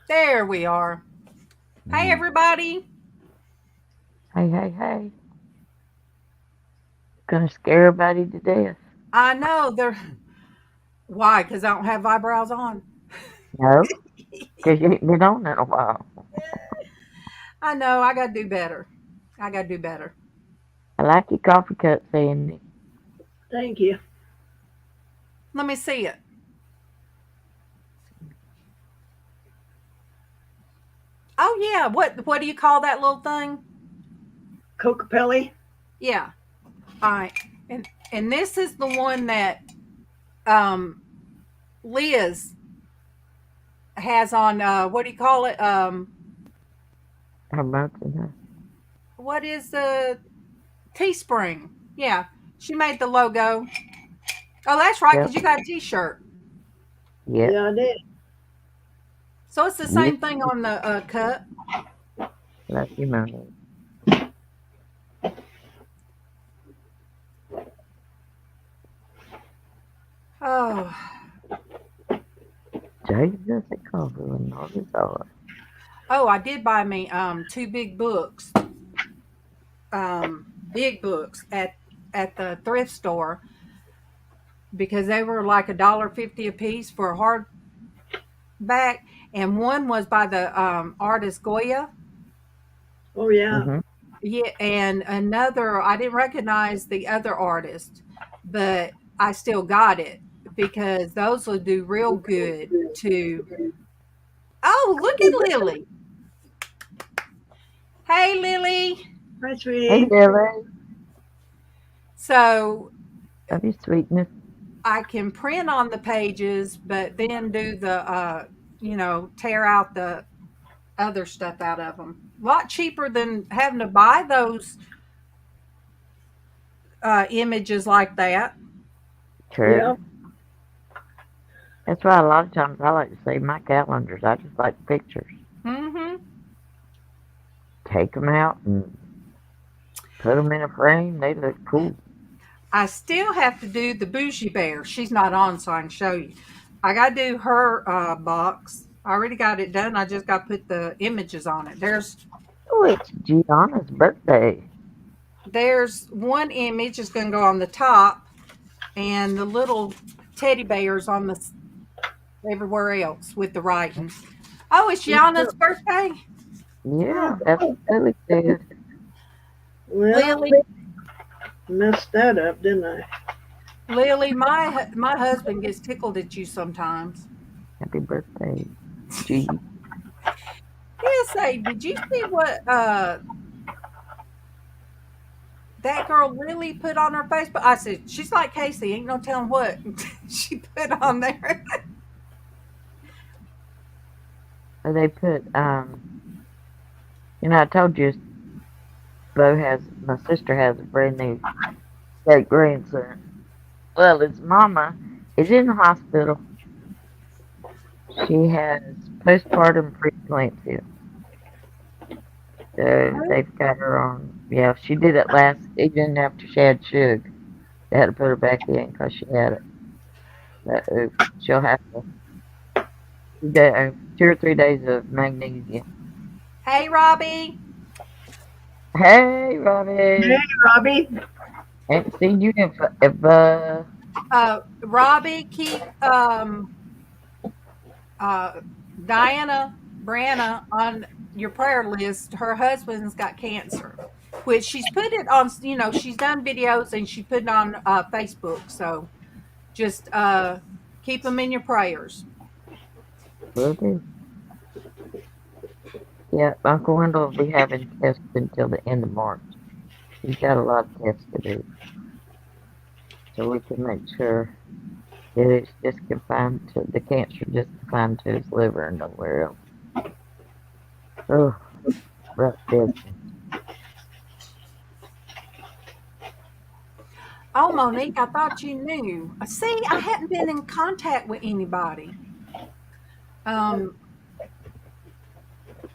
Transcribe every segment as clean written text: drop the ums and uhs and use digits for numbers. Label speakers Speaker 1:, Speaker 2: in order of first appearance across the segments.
Speaker 1: There we are. Hey,
Speaker 2: Mm.
Speaker 1: everybody.
Speaker 2: Hey, hey, hey. Gonna scare everybody to death.
Speaker 1: I know they're. Why? Because I don't have eyebrows on.
Speaker 2: No, because you ain't been on in a while.
Speaker 1: I know. I got to do better. I got to do better.
Speaker 2: I like your coffee cup, Sandy.
Speaker 3: Thank you.
Speaker 1: Let me see it. Oh, yeah. What do you call that little thing?
Speaker 3: Cocapelli.
Speaker 1: Yeah. All right. And this is the one that um, Liz has on, what do you call it?
Speaker 2: How much in her?
Speaker 1: What is the Teespring? Yeah. She made the logo. Oh, that's right.
Speaker 2: Yep,
Speaker 1: Because you got a t shirt.
Speaker 2: yep,
Speaker 3: Yeah, I did.
Speaker 1: So it's the
Speaker 2: yep.
Speaker 1: same thing on the cup.
Speaker 2: Love you, money.
Speaker 1: Oh,
Speaker 2: Jesus, it coffee with all this oil.
Speaker 1: oh, I did buy me two big books at the thrift store because they were like $1.50 a piece for a hardback, and one was by the artist Goya.
Speaker 3: Oh, yeah.
Speaker 2: Mm-hmm.
Speaker 1: Yeah, and another I didn't recognize the other artist, but I still got it because those will do real good to. Oh, look at Lily! Hey, Lily!
Speaker 3: Hi,
Speaker 2: Hey,
Speaker 3: sweetie.
Speaker 2: Lily.
Speaker 1: So
Speaker 2: Love you, sweetness.
Speaker 1: I can print on the pages, but then do the, tear out the other stuff out of them. A lot cheaper than having to buy those images like that.
Speaker 2: True.
Speaker 3: Yeah.
Speaker 2: That's why a lot of times I like to save my calendars. I just like pictures.
Speaker 1: Hmm.
Speaker 2: Take them out and put them in a frame. They look cool.
Speaker 1: I still have to do the bougie bear. She's not on, so I can show you. I got to do her box. I already got it done. I just got to put the images on it.
Speaker 2: Oh, it's Gianna's birthday.
Speaker 1: There's one image is going to go on the top, and the little teddy bears on the everywhere else with the writing. Oh, it's Yana's birthday.
Speaker 2: Yeah,
Speaker 3: Oh,
Speaker 2: that's what Lily said.
Speaker 3: well,
Speaker 1: Lily,
Speaker 3: messed that up, didn't I?
Speaker 1: Lily, my husband gets tickled at you sometimes.
Speaker 2: Happy birthday, G.
Speaker 1: He'll say, "Did you see what that girl Lily put on her Facebook?" I said, "She's like Casey. Ain't no telling what she put on there."
Speaker 2: They put, I told you, my sister has a brand new great grandson. Well, his mama is in the hospital. She has postpartum preeclampsia. So they've got her on, yeah, she did it even after she had Shug. They had to put her back in because she had it. So she'll have to, 2 or 3 days of magnesium.
Speaker 1: Hey, Robbie.
Speaker 2: Hey,
Speaker 3: Hey,
Speaker 2: Robbie.
Speaker 3: Robbie.
Speaker 2: Ain't seen you in
Speaker 1: Robbie, keep uh, Diana Branna on your prayer list. Her husband's got cancer, which she's put it on. She's done videos and she put it on Facebook. So just keep them in your prayers.
Speaker 2: Will do. Yeah, Uncle Wendell will be having tests until the end of March. He's got a lot of tests to do, so we can make sure that it's just confined to the cancer, just confined to his liver and nowhere else. Oh, rough business.
Speaker 1: Oh, Monique, I thought you knew. See, I hadn't been in contact with anybody. Um,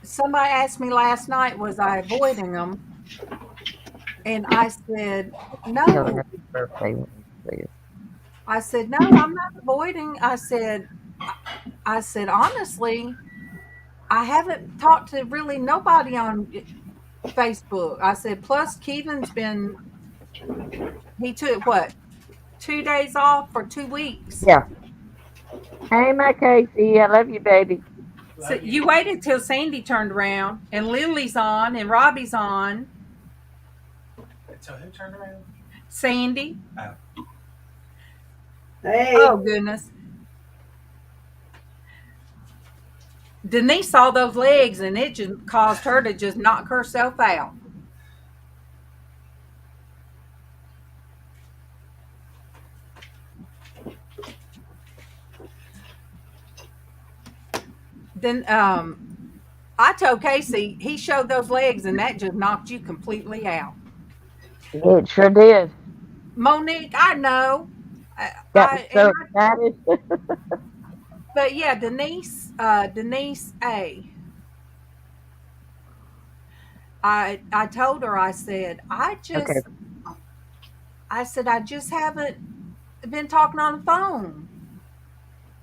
Speaker 1: Somebody asked me last night, was I avoiding them? And I said,
Speaker 2: Tell her
Speaker 1: no.
Speaker 2: happy birthday when you see her.
Speaker 1: I said, no, I'm not avoiding. I said, honestly, I haven't talked to really nobody on Facebook. I said, plus he took what, 2 days off for 2 weeks.
Speaker 2: Yeah. Hey, my Casey, I love you, baby.
Speaker 1: So you waited till Sandy turned around and Lily's on and Robbie's on.
Speaker 4: So who turned around?
Speaker 1: Sandy.
Speaker 4: Oh.
Speaker 3: Hey,
Speaker 1: Oh, goodness. Denise saw those legs and it just caused her to just knock herself out. Then I told Casey he showed those legs and that just knocked you completely out.
Speaker 2: It sure did.
Speaker 1: Monique, I know.
Speaker 2: Got me so excited.
Speaker 1: But yeah, Denise A. I told her, I said,
Speaker 2: Okay.
Speaker 1: I just haven't been talking on the phone.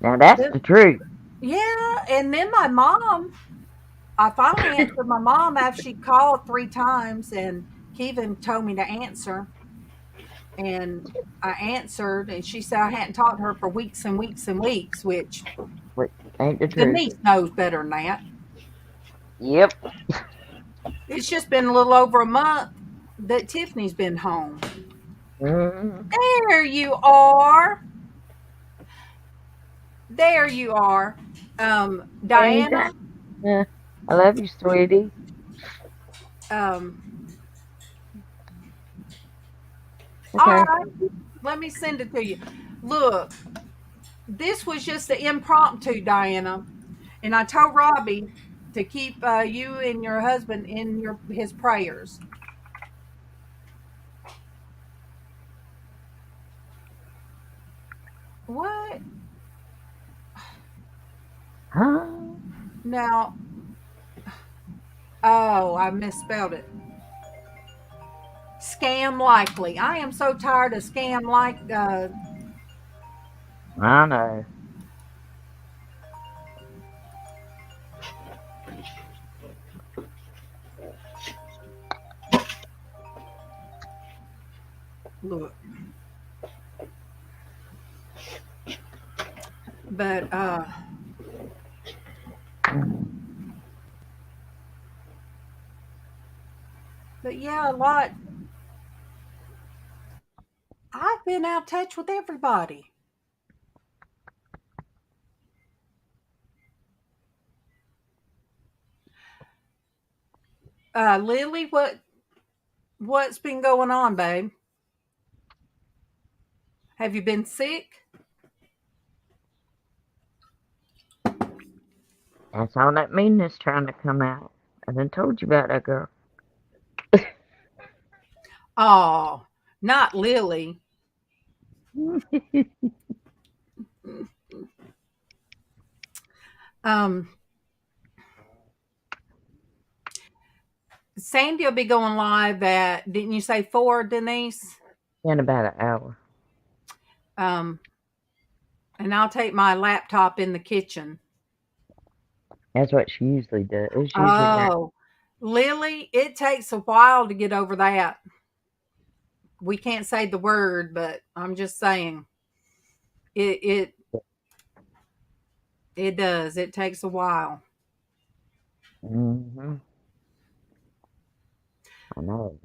Speaker 2: Now that's the truth.
Speaker 1: Yeah, and then I finally answered my mom after she called 3 times, and Kevin told me to answer. And I answered, and she said I hadn't talked to her for weeks and weeks and weeks, which
Speaker 2: Which ain't the truth.
Speaker 1: Denise knows better than that.
Speaker 2: Yep.
Speaker 1: It's just been a little over a month that Tiffany's been home.
Speaker 2: Mm-hmm.
Speaker 1: There you are. There you are. Diana.
Speaker 2: Yeah. I love you, sweetie. Okay.
Speaker 1: All right. Let me send it to you. Look, this was just an impromptu, Diana. And I told Robbie to keep you and your husband in his prayers. What?
Speaker 2: Huh?
Speaker 1: Now, oh, I misspelled it. Scam likely. I am so tired of scam like.
Speaker 2: I know.
Speaker 1: Look. But yeah, a lot. I've been out of touch with everybody. Lily, what's been going on, babe? Have you been sick?
Speaker 2: That's all that meanness trying to come out. I done told you about that girl.
Speaker 1: Oh, not Lily. Um, Sandy will be going live at, didn't you say 4, Denise?
Speaker 2: In about an hour.
Speaker 1: And I'll take my laptop in the kitchen.
Speaker 2: That's what she usually does. It's usually
Speaker 1: Oh, Lily, it takes a while to get over that. We can't say the word, but I'm just saying it does. It takes a while.
Speaker 2: Mm-hmm. I know.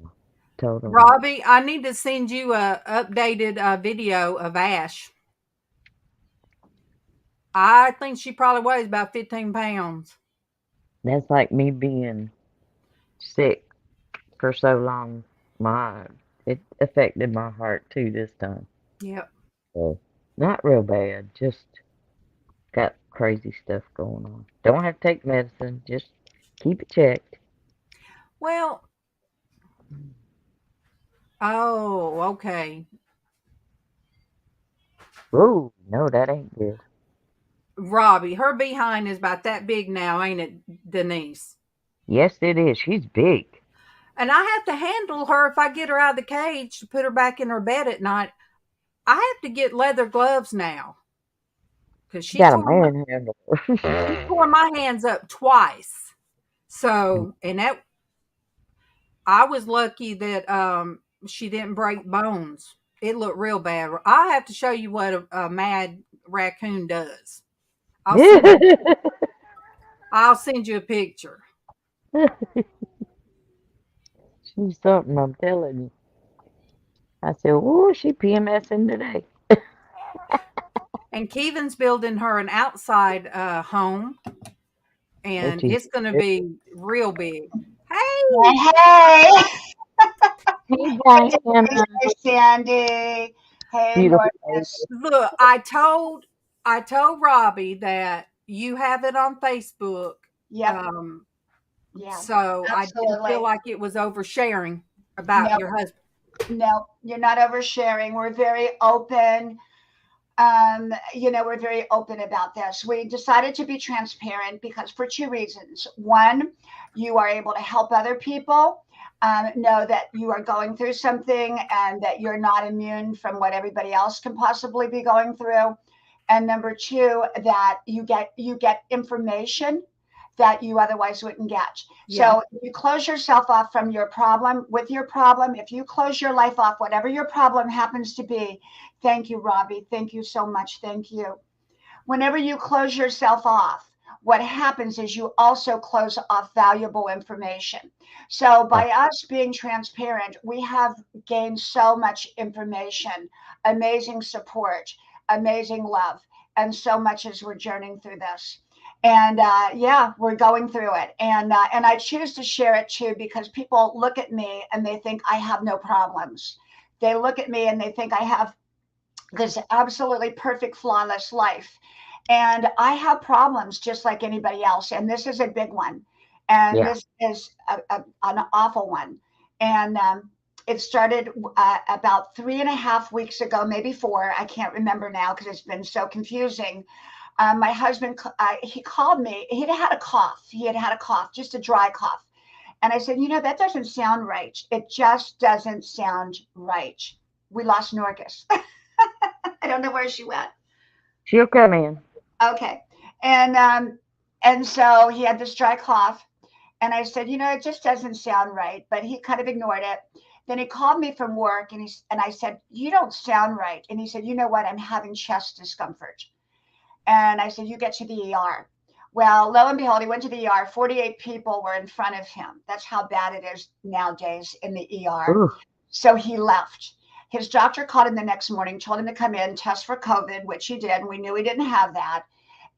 Speaker 2: Totally.
Speaker 1: Robbie, I need to send you a updated video of Ash. I think she probably weighs about 15 pounds.
Speaker 2: That's like me being sick for so long. It affected my heart too this time.
Speaker 1: Yep.
Speaker 2: So not real bad. Just got crazy stuff going on. Don't have to take medicine. Just keep it checked.
Speaker 1: Well, oh, okay.
Speaker 2: Ooh, no, that ain't good.
Speaker 1: Robbie, her behind is about that big now, ain't it, Denise?
Speaker 2: Yes, it is. She's big.
Speaker 1: And I have to handle her if I get her out of the cage to put her back in her bed at night. I have to get leather gloves now because she
Speaker 2: Got a
Speaker 1: tore my,
Speaker 2: manhandle.
Speaker 1: she tore my hands up twice. So, and that I was lucky that she didn't break bones. It looked real bad. I have to show you what a mad raccoon does. I'll send you. I'll send you a picture.
Speaker 2: She's something, I'm telling you. I said, oh, she PMSing today.
Speaker 1: And Keevan's building her an outside home, and
Speaker 2: Which is
Speaker 1: it's going to
Speaker 2: good.
Speaker 1: be real big. Hey,
Speaker 5: Hey, hey.
Speaker 2: Hey,
Speaker 5: Good to see
Speaker 2: Diana.
Speaker 5: you, Sandy. Hey,
Speaker 2: Beautiful lady.
Speaker 5: Lourdes.
Speaker 1: look, I told Robbie that you have it on Facebook.
Speaker 5: Yep.
Speaker 1: Um,
Speaker 5: Yeah,
Speaker 1: so I didn't feel
Speaker 5: absolutely.
Speaker 1: like it was oversharing about
Speaker 5: No,
Speaker 1: your husband.
Speaker 5: no, you're not oversharing. We're very open. We're very open about this. We decided to be transparent because for two reasons. One, you are able to help other people know that you are going through something and that you're not immune from what everybody else can possibly be going through. And number two, that you get information that you otherwise wouldn't get.
Speaker 1: Yeah.
Speaker 5: So if you close yourself off from your problem, with your problem, if you close your life off, whatever your problem happens to be, thank you, Robbie. Thank you so much. Thank you. Whenever you close yourself off, what happens is you also close off valuable information. So by us being transparent, we have gained so much information, amazing support, amazing love, and so much as we're journeying through this. And yeah, we're going through it. And I choose to share it too because people look at me and they think I have no problems. They look at me and they think I have this absolutely perfect, flawless life. And I have problems just like anybody else. And this is a big one. And
Speaker 2: Yeah.
Speaker 5: this is an awful one. And it started about 3.5 weeks ago, maybe four. I can't remember now because it's been so confusing. My husband, he called me. He'd had a cough. He had had a cough, just a dry cough. And I said, that doesn't sound right. It just doesn't sound right. We lost Norcus. I don't know where she went.
Speaker 2: She'll come in.
Speaker 5: Okay. And so he had this dry cough. And I said, it just doesn't sound right. But he kind of ignored it. Then he called me from work and I said, you don't sound right. And he said, you know what? I'm having chest discomfort. And I said, you get to the ER. Well, lo and behold, he went to the ER. 48 people were in front of him. That's how bad it is nowadays in the ER.
Speaker 2: Ooh,
Speaker 5: So he left. His doctor called him the next morning, told him to come in, test for COVID, which he did. And we knew he didn't have that.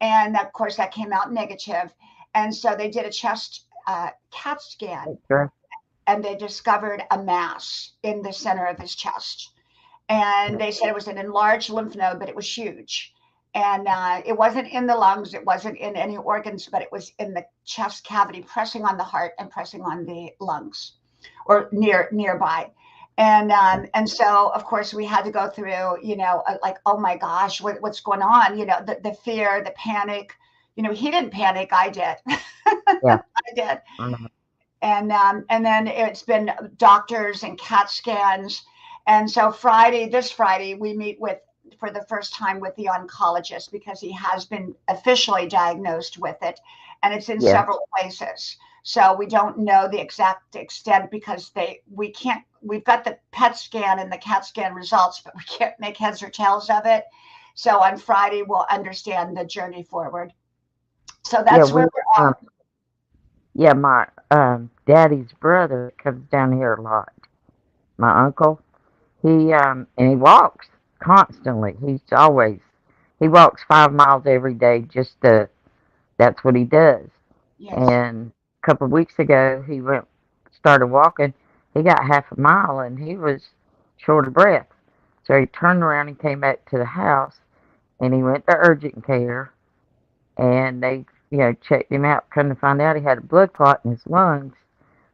Speaker 5: And of course, that came out negative. And so they did a chest CAT scan
Speaker 2: extra.
Speaker 5: and they discovered a mass in the center of his chest. And they said it was an enlarged lymph node, but it was huge. And it wasn't in the lungs, it wasn't in any organs, but it was in the chest cavity, pressing on the heart and pressing on the lungs, or nearby. And so of course we had to go through, like, oh my gosh, what's going on? The fear, the panic. He didn't panic, I did.
Speaker 2: Yeah.
Speaker 5: I did.
Speaker 2: Mhm.
Speaker 5: And then it's been doctors and CAT scans. And so this Friday, we meet for the first time with the oncologist because he has been officially diagnosed with it, and it's in
Speaker 2: Yeah.
Speaker 5: several places. So we don't know the exact extent because we've got the PET scan and the CAT scan results, but we can't make heads or tails of it. So on Friday, we'll understand the journey forward. So
Speaker 2: Yeah,
Speaker 5: that's where we're at.
Speaker 2: yeah, my daddy's brother comes down here a lot. My uncle. And he walks constantly. He walks 5 miles every day that's what he does.
Speaker 5: Yes.
Speaker 2: And a couple of weeks ago, started walking. He got half a mile and he was short of breath. So he turned around and came back to the house and he went to urgent care and they, checked him out. Come to find out he had a blood clot in his lungs,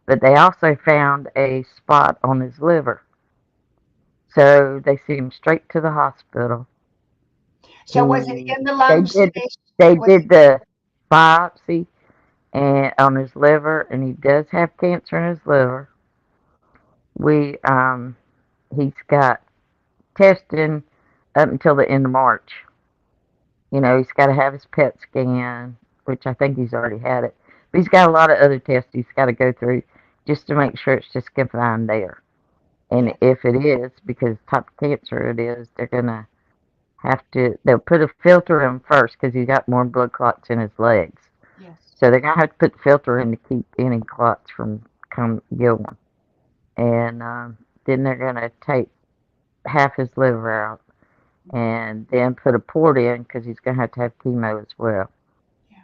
Speaker 2: but they also found a spot on his liver. So they sent him straight to the hospital.
Speaker 5: So was it
Speaker 2: He
Speaker 5: in the
Speaker 2: they
Speaker 5: lungs?
Speaker 2: did they
Speaker 5: Was
Speaker 2: did the biopsy and on his liver, and he does have cancer in his liver. We He's got testing up until the end of March. You know, he's got to have his PET scan, which I think he's already had it. But he's got a lot of other tests he's got to go through just to make sure it's just confined there. And if it is, because type of cancer it is, they're going to they'll put a filter in first because he's got more blood clots in his legs.
Speaker 5: Yes.
Speaker 2: So they're going to have to put the filter in to keep any clots from going. And then they're going to take half his liver out and then put a port in because he's going to have chemo as well.
Speaker 5: Yeah.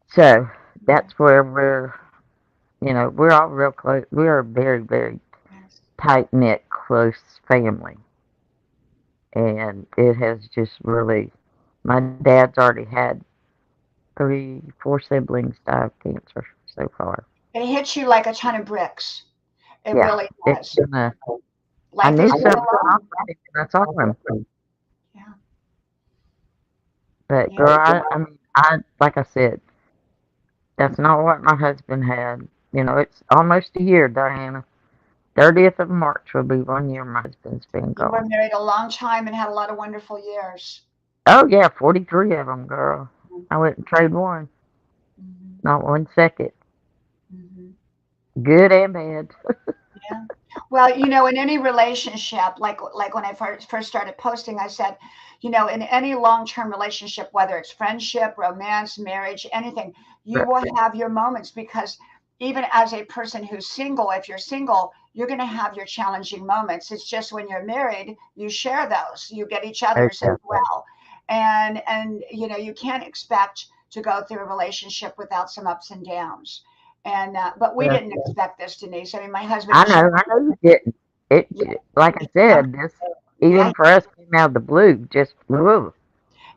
Speaker 2: So that's where we're all real close. We are a very, very tight-knit, close family. And it has just really, my dad's already had 4 siblings die of cancer so far.
Speaker 5: It hits you like a ton of bricks. It
Speaker 2: Yeah,
Speaker 5: really
Speaker 2: it's
Speaker 5: does.
Speaker 2: I
Speaker 5: Life
Speaker 2: knew
Speaker 5: is
Speaker 2: something
Speaker 5: so
Speaker 2: wrong
Speaker 5: long.
Speaker 2: with him, and I saw him.
Speaker 5: Yeah.
Speaker 2: But
Speaker 5: Yeah.
Speaker 2: girl, I mean, like I said, that's not what my husband had. You know, it's almost a year, Diana. 30th of March will be 1 year my husband's been
Speaker 5: You were
Speaker 2: gone.
Speaker 5: married a long time and had a lot of wonderful years.
Speaker 2: Oh yeah, 43 of them, girl. I wouldn't trade one,
Speaker 5: Mhm.
Speaker 2: not 1 second.
Speaker 5: Mhm.
Speaker 2: Good and bad.
Speaker 5: Yeah. Well, in any relationship, like when I first started posting, I said, in any long-term relationship, whether it's friendship, romance, marriage, anything, you will have your moments because even as a person who's single, if you're single, you're going to have your challenging moments. It's just when you're married, you share those, you get each other's as
Speaker 2: Okay.
Speaker 5: well. And you can't expect to go through a relationship without some ups and downs. And but we
Speaker 2: Yeah.
Speaker 5: didn't expect this, Denise. I mean, my husband
Speaker 2: I
Speaker 5: and
Speaker 2: know, I know you didn't.
Speaker 5: yeah,
Speaker 2: Like I
Speaker 5: yeah,
Speaker 2: said, this
Speaker 5: yeah,
Speaker 2: even for us came out of the blue. Just woo.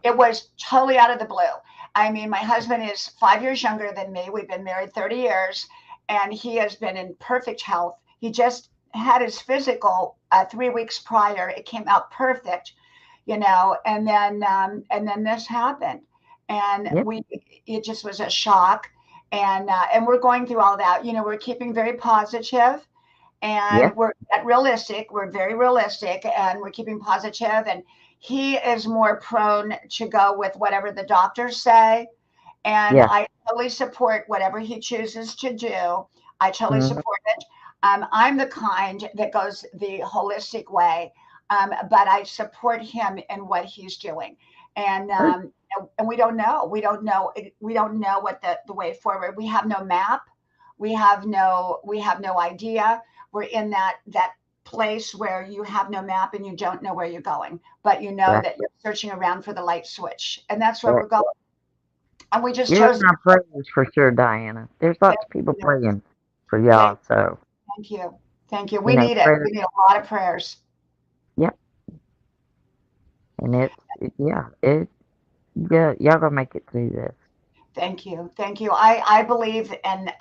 Speaker 5: it was totally out of the blue. I mean, my husband is 5 years younger than me. We've been married 30 years, and he has been in perfect health. He just had his physical 3 weeks prior. It came out perfect, and then this happened, and
Speaker 2: Yep,
Speaker 5: it just was a shock, and we're going through all that. We're keeping very positive and
Speaker 2: yep,
Speaker 5: we're realistic. We're very realistic and we're keeping positive. And he is more prone to go with whatever the doctors say. And
Speaker 2: yeah.
Speaker 5: I totally support whatever he chooses to do. I totally
Speaker 2: Mm-hmm.
Speaker 5: support it. I'm the kind that goes the holistic way, but I support him in what he's doing. And and we don't know. We don't know. We don't know what the way forward. We have no map. We have no idea. We're in that place where you have no map and you don't know where you're going, but you know
Speaker 2: Right.
Speaker 5: that you're searching around for the light switch, and that's where
Speaker 2: Yeah.
Speaker 5: we're going. And we just
Speaker 2: You're in
Speaker 5: chose.
Speaker 2: our prayers for sure, Diana. There's lots of people
Speaker 5: Thank
Speaker 2: praying for
Speaker 5: you.
Speaker 2: y'all, so
Speaker 5: Thank you. Thank you. We need it.
Speaker 2: prayer.
Speaker 5: We need a lot of prayers.
Speaker 2: Yep, and yeah, y'all gonna make it through this.
Speaker 5: Thank you. Thank you. I believe, and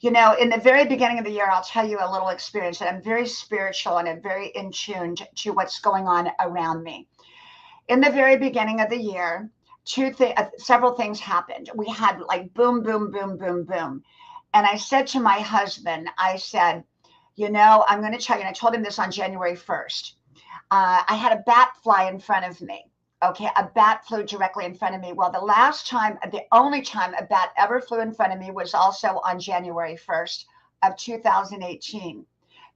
Speaker 5: in the very beginning of the year, I'll tell you a little experience that I'm very spiritual and I'm very in tune to what's going on around me. In the very beginning of the year, several things happened. We had like boom, boom, boom, boom, boom. And I said to my husband, I said, I'm going to tell you, and I told him this on January 1st. I had a bat fly in front of me. Okay, a bat flew directly in front of me. Well, the only time a bat ever flew in front of me was also on January 1st of 2018.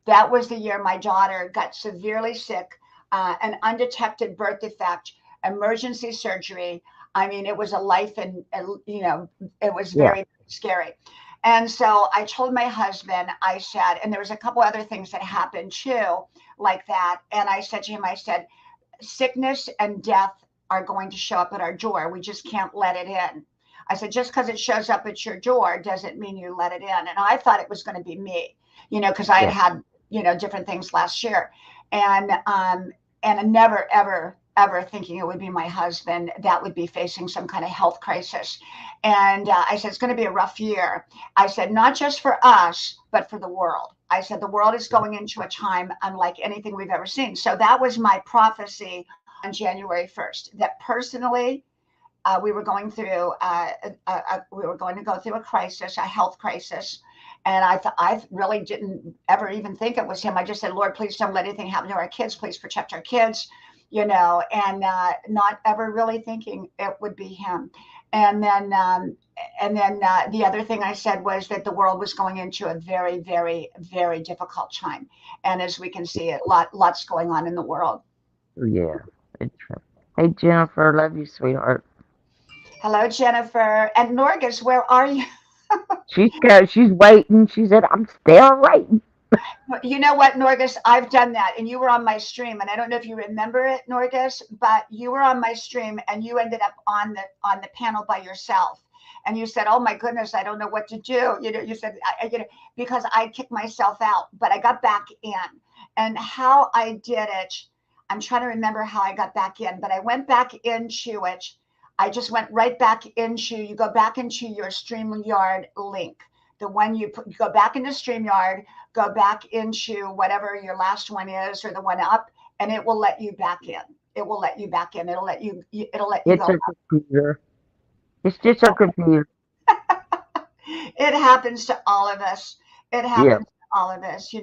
Speaker 5: That was the year my daughter got severely sick, an undetected birth defect, emergency surgery. I mean, it was a life, and it was
Speaker 2: Yeah,
Speaker 5: very scary. And so I told my husband, I said, and there was a couple other things that happened too, like that. And I said to him, I said, sickness and death are going to show up at our door. We just can't let it in. I said, just because it shows up at your door doesn't mean you let it in. And I thought it was going to be me, because I
Speaker 2: yeah,
Speaker 5: had different things last year, and never ever thinking it would be my husband that would be facing some kind of health crisis. And I said it's going to be a rough year. I said not just for us but for the world. I said the world is going into a time unlike anything we've ever seen. So that was my prophecy on January 1st, that personally we were going through we were going to go through a crisis, a health crisis. And I really didn't ever even think it was him. I just said, Lord, please don't let anything happen to our kids. Please protect our kids. and not ever really thinking it would be him. And then, the other thing I said was that the world was going into a very, very, very difficult time. And as we can see, lots going on in the world.
Speaker 2: Yeah. It's true. Hey, Jennifer, love you, sweetheart.
Speaker 5: Hello, Jennifer. And Norgus, where are you?
Speaker 2: She's waiting. She said, I'm still waiting.
Speaker 5: You know what, Norgus? I've done that, and you were on my stream, and I don't know if you remember it, Norgus, but you were on my stream, and you ended up on the panel by yourself, and you said, "Oh my goodness, I don't know what to do." You said, because I kicked myself out, but I got back in, and how I did it, I'm trying to remember how I got back in, but I went back into it. I just went right back into. You go back into your StreamYard link. The one you go back into StreamYard, go back into whatever your last one is or the one up, and it will let you back in. It will let you back in. It'll let you
Speaker 2: It's
Speaker 5: go.
Speaker 2: a computer. It's just a computer.
Speaker 5: It happens to all of us. It happens
Speaker 2: Yeah.
Speaker 5: to all of us,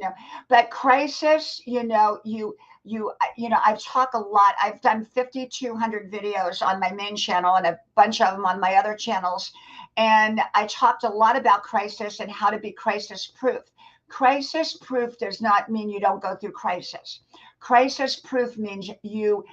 Speaker 5: But crisis, I've talked a lot. I've done 5,200 videos on my main channel and a bunch of them on my other channels. And I talked a lot about crisis and how to be crisis proof. Crisis proof does not mean you don't go through crisis. Crisis proof means you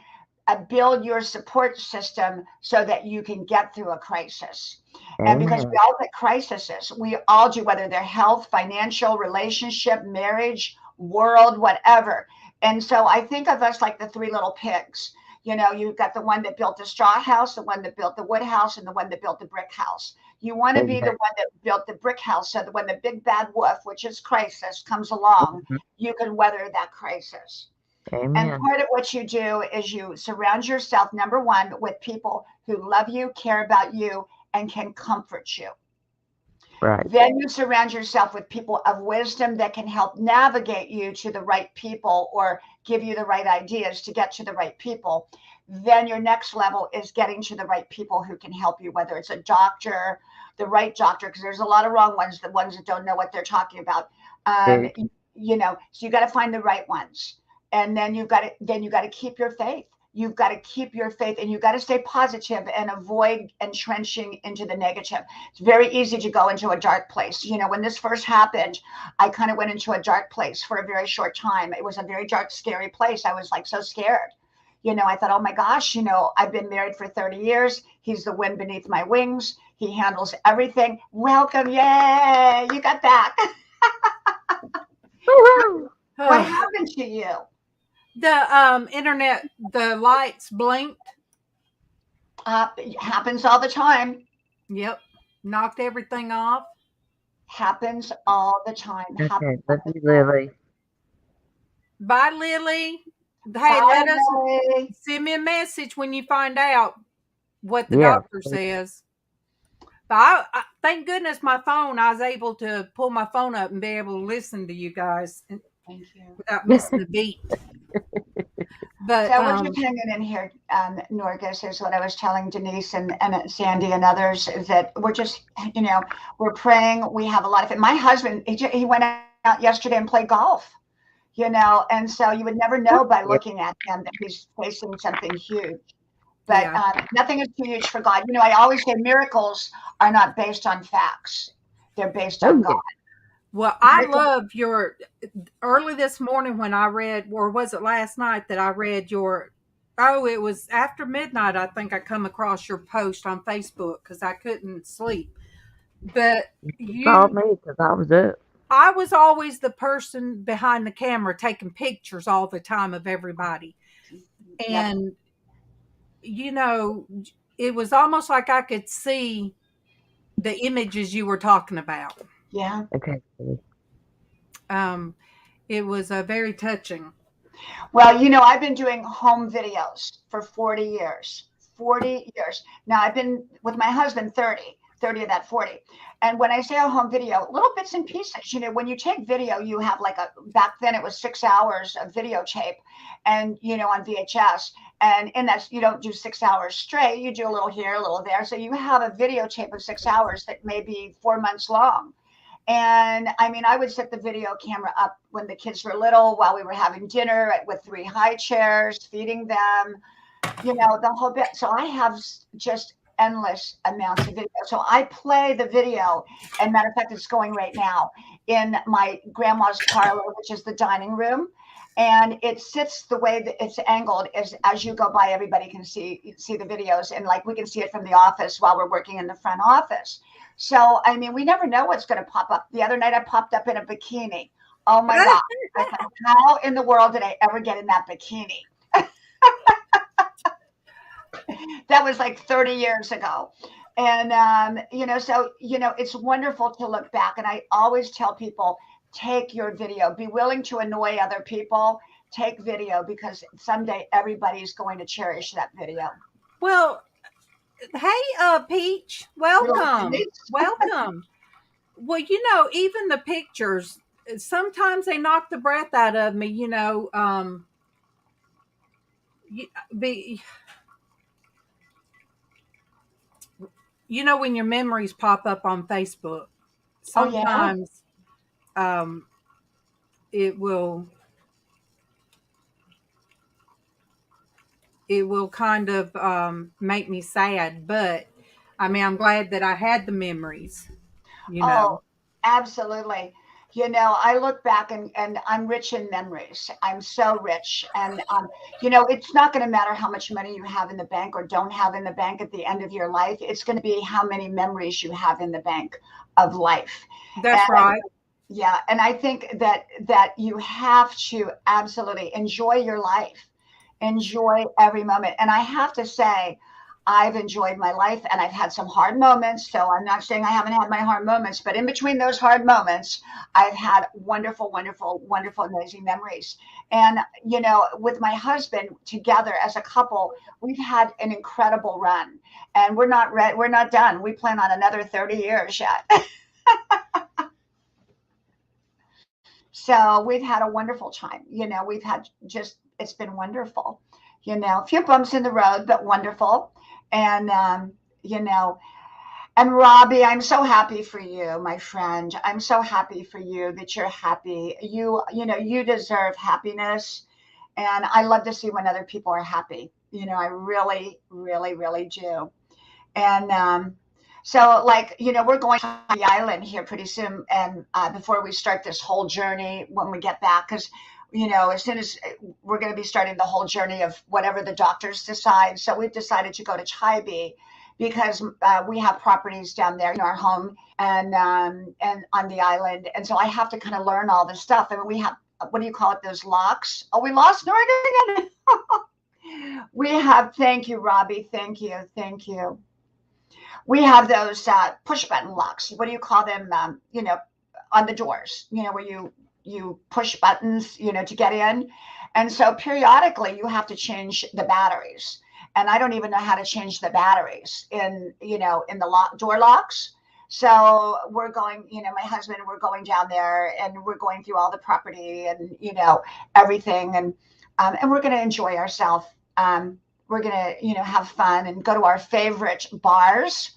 Speaker 5: build your support system so that you can get through a crisis. And because
Speaker 2: Amen.
Speaker 5: we all get crises, we all do, whether they're health, financial, relationship, marriage, world, whatever. And so I think of us like the three little pigs. You've got the one that built the straw house, the one that built the wood house, and the one that built the brick house. You want to be the
Speaker 2: Amen.
Speaker 5: one that built the brick house so that when the big bad wolf, which is crisis, comes along,
Speaker 2: Mhm.
Speaker 5: you can weather that crisis. And
Speaker 2: Amen.
Speaker 5: part of what you do is you surround yourself, number one, with people who love you, care about you, and can comfort you.
Speaker 2: Right.
Speaker 5: Then you surround yourself with people of wisdom that can help navigate you to the right people or give you the right ideas to get to the right people. Then your next level is getting to the right people who can help you, whether it's a doctor, the right doctor, because there's a lot of wrong ones, the ones that don't know what they're talking about.
Speaker 2: Very
Speaker 5: So you got to find the right ones. And then you got to keep your faith. You've got to keep your faith, and you've got to stay positive and avoid entrenching into the negative. It's very easy to go into a dark place. When this first happened, I kind of went into a dark place for a very short time. It was a very dark, scary place. I was like so scared. I thought, oh my gosh, I've been married for 30 years. He's the wind beneath my wings. He handles everything. Welcome. Yay. You got back.
Speaker 2: Woo-hoo.
Speaker 5: What happened to you?
Speaker 1: The internet, the lights blinked.
Speaker 5: It happens all the time.
Speaker 1: Yep. Knocked everything off.
Speaker 5: Happens all the time.
Speaker 2: Okay, love you, Lily.
Speaker 1: Bye, Lily. Hey,
Speaker 5: Bye,
Speaker 1: let us
Speaker 5: Lily.
Speaker 1: send me a message when you find out what the
Speaker 2: Yeah.
Speaker 1: doctor says. But I thank goodness my phone, I was able to pull my phone up and be able to listen to you guys
Speaker 5: Thank you.
Speaker 1: without missing a beat. But
Speaker 5: So we're just hanging in here, Norgus, is what I was telling Denise and Sandy and others, is that we're just, we're praying. We have a lot of it. My husband, he went out yesterday and played golf, and so you would never know by looking at him that he's facing something huge. But
Speaker 1: yeah.
Speaker 5: nothing is too huge for God. I always say miracles are not based on facts. They're based on
Speaker 2: Oh,
Speaker 5: God.
Speaker 1: Well, I love your early this morning when I read, or was it last night that I read your, it was after midnight. I think I come across your post on Facebook because I couldn't sleep. But
Speaker 2: you called me because I was up.
Speaker 1: I was always the person behind the camera taking pictures all the time of everybody. And, it was almost like I could see the images you were talking about.
Speaker 5: Yeah.
Speaker 2: Okay.
Speaker 1: It was very touching.
Speaker 5: Well, I've been doing home videos for 40 years. 40 years. Now, I've been with my husband 30 of that 40. And when I say a home video, little bits and pieces, when you take video, you have back then it was 6 hours of videotape and, on VHS. And in that, you don't do 6 hours straight. You do a little here, a little there. So you have a videotape of 6 hours that may be 4 months long. And I mean, I would set the video camera up when the kids were little while we were having dinner with 3 high chairs, feeding them, the whole bit. So I have just endless amounts of video. So I play the video, and matter of fact, it's going right now in my grandma's parlor, which is the dining room. And it sits the way that it's angled is as you go by, everybody can see the videos, and like we can see it from the office while we're working in the front office. So I mean, we never know what's going to pop up. The other night I popped up in a bikini. Oh my God. I thought, how in the world did I ever get in that bikini? That was like 30 years ago. And, so, it's wonderful to look back. And I always tell people, take your video, be willing to annoy other people, take video, because someday everybody's going to cherish that video.
Speaker 1: Well, hey, Peach, welcome. Welcome. Well, even the pictures, sometimes they knock the breath out of me, when your memories pop up on Facebook, sometimes it will kind of make me sad, but I mean, I'm glad that I had the memories,
Speaker 5: Oh, absolutely. I look back and I'm rich in memories. I'm so rich. And, it's not going to matter how much money you have in the bank or don't have in the bank at the end of your life. It's going to be how many memories you have in the bank of life.
Speaker 1: That's right.
Speaker 5: Yeah. And I think that you have to absolutely enjoy your life, enjoy every moment. And I have to say, I've enjoyed my life, and I've had some hard moments. So I'm not saying I haven't had my hard moments, but in between those hard moments, I've had wonderful, wonderful, wonderful, amazing memories. And, with my husband together as a couple, we've had an incredible run, and we're not done. We plan on another 30 years yet. So we've had a wonderful time. We've had it's been wonderful. A few bumps in the road, but wonderful. And, and Robbie, I'm so happy for you, my friend. I'm so happy for you that you're happy. You deserve happiness. And I love to see when other people are happy. I really, really, really do. And, so we're going to the island here pretty soon. And before we start this whole journey, when we get back, because as soon as we're going to be starting the whole journey of whatever the doctors decide. So we've decided to go to Chaibi because we have properties down there in our home and on the island. And so I have to kind of learn all this stuff. I mean, we have, what do you call it? Those locks. Oh, we lost Norgan again. We have, thank you, Robbie. Thank you. Thank you. We have those push button locks. What do you call them? On the doors, where you push buttons, to get in. And so periodically you have to change the batteries. And I don't even know how to change the batteries in the door locks. So we're going, my husband, we're going down there and we're going through all the property and, everything. And we're going to enjoy ourselves. We're going to, have fun and go to our favorite bars.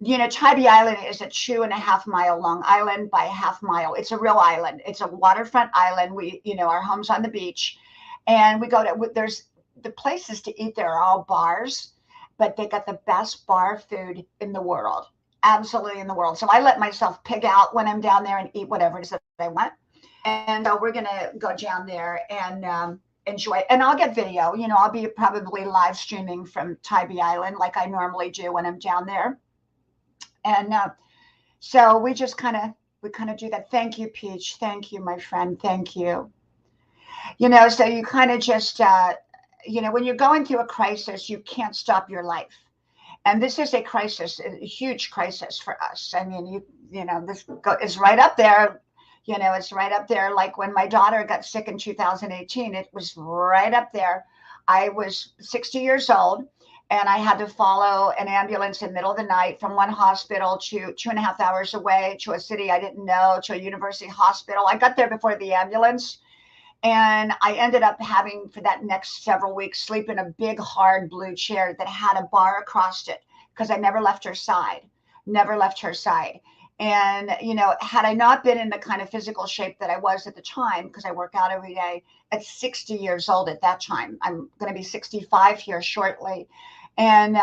Speaker 5: Tybee Island is a 2.5 mile long island by a half mile. It's a real island. It's a waterfront island. We, our home's on the beach, and we go to, there's the places to eat there are all bars, but they got the best bar food in the world, absolutely in the world. So I let myself pick out when I'm down there and eat whatever it is that I want. And we're going to go down there and enjoy it. And I'll get video, I'll be probably live streaming from Tybee Island like I normally do when I'm down there. And so we kind of do that. Thank you, Peach. Thank you, my friend. Thank you. So you kind of just, when you're going through a crisis, you can't stop your life. And this is a crisis, a huge crisis for us. I mean, this is right up there. It's right up there. Like when my daughter got sick in 2018, it was right up there. I was 60 years old. And I had to follow an ambulance in the middle of the night from one hospital to 2.5 hours away to a city I didn't know, to a university hospital. I got there before the ambulance. And I ended up having, for that next several weeks, sleep in a big, hard blue chair that had a bar across it because I never left her side. And, had I not been in the kind of physical shape that I was at the time, because I work out every day at 60 years old at that time, I'm going to be 65 here shortly. And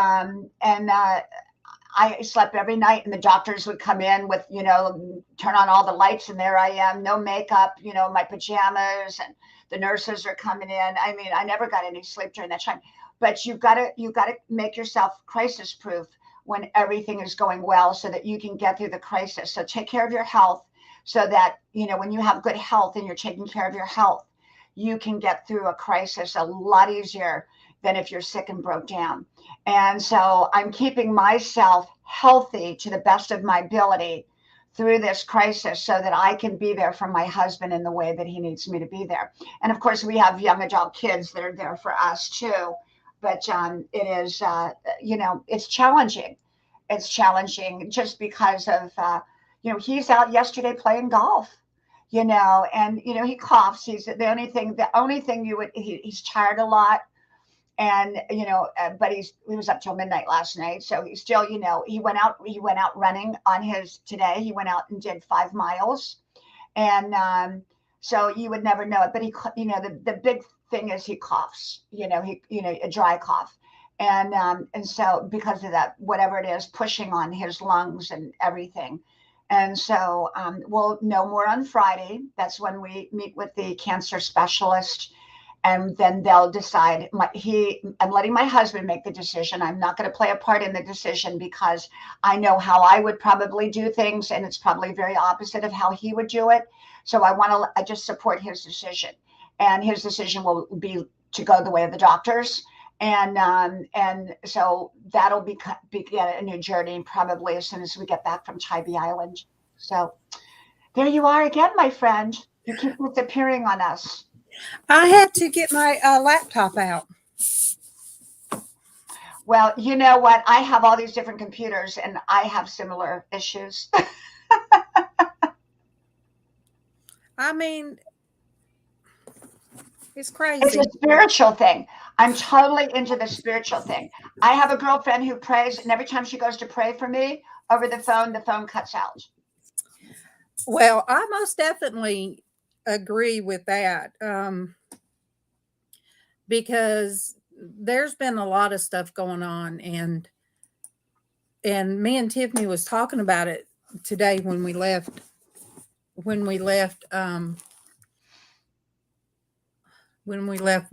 Speaker 5: I slept every night, and the doctors would come in with, turn on all the lights, and there I am, no makeup, my pajamas, and the nurses are coming in. I mean, I never got any sleep during that time. But you got to make yourself crisis proof when everything is going well, so that you can get through the crisis. So take care of your health, so that, when you have good health and you're taking care of your health, you can get through a crisis a lot easier than if you're sick and broke down. And so I'm keeping myself healthy to the best of my ability through this crisis, so that I can be there for my husband in the way that he needs me to be there. And of course, we have young adult kids that are there for us too. But it is, it's challenging. It's challenging just because of, he's out yesterday playing golf, and, he coughs. He's the only thing he's tired a lot. And, but he was up till midnight last night. So he's still, he went out running today. He went out and did 5 miles. And so you would never know it. But the big thing is he coughs, a dry cough. And so because of that, whatever it is, pushing on his lungs and everything. And so we'll know more on Friday. That's when we meet with the cancer specialist. And then they'll decide. I'm letting my husband make the decision. I'm not going to play a part in the decision, because I know how I would probably do things, and it's probably very opposite of how he would do it. So I just support his decision, and his decision will be to go the way of the doctors. And so that'll begin a new journey, probably as soon as we get back from Tybee Island. So there you are again, my friend. You keep disappearing on us.
Speaker 1: I had to get my laptop out.
Speaker 5: Well, you know what? I have all these different computers, and I have similar issues.
Speaker 1: I mean, it's
Speaker 5: It's
Speaker 1: crazy.
Speaker 5: a spiritual thing. I'm totally into the spiritual thing. I have a girlfriend who prays, and every time she goes to pray for me over the phone cuts out.
Speaker 1: Well, I most definitely agree with that, because there's been a lot of stuff going on, and me and Tiffany was talking about it today when we left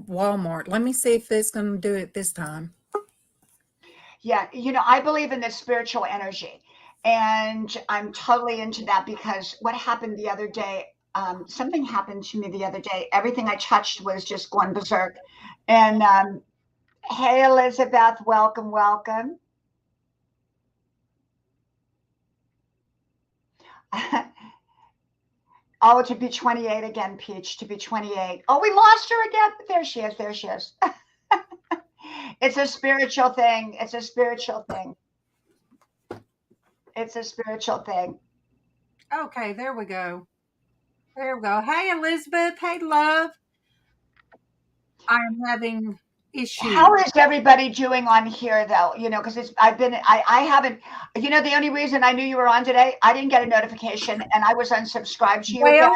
Speaker 1: Walmart. Let me see if it's going to do it this time.
Speaker 5: Yeah, I believe in this spiritual energy, and I'm totally into that, because what happened the other day, something happened to me the other day. Everything I touched was just going berserk. And hey, Elizabeth, welcome, welcome. Oh, to be 28 again, Peach, to be 28. Oh, we lost her again. There she is. There she is. It's a spiritual thing. It's a spiritual thing. It's a spiritual thing.
Speaker 1: Okay, there we go. There we go. Hey, Elizabeth. Hey, love. I am having issues.
Speaker 5: How is everybody doing on here, though? Because I haven't, the only reason I knew you were on today, I didn't get a notification, and I was unsubscribed to you again.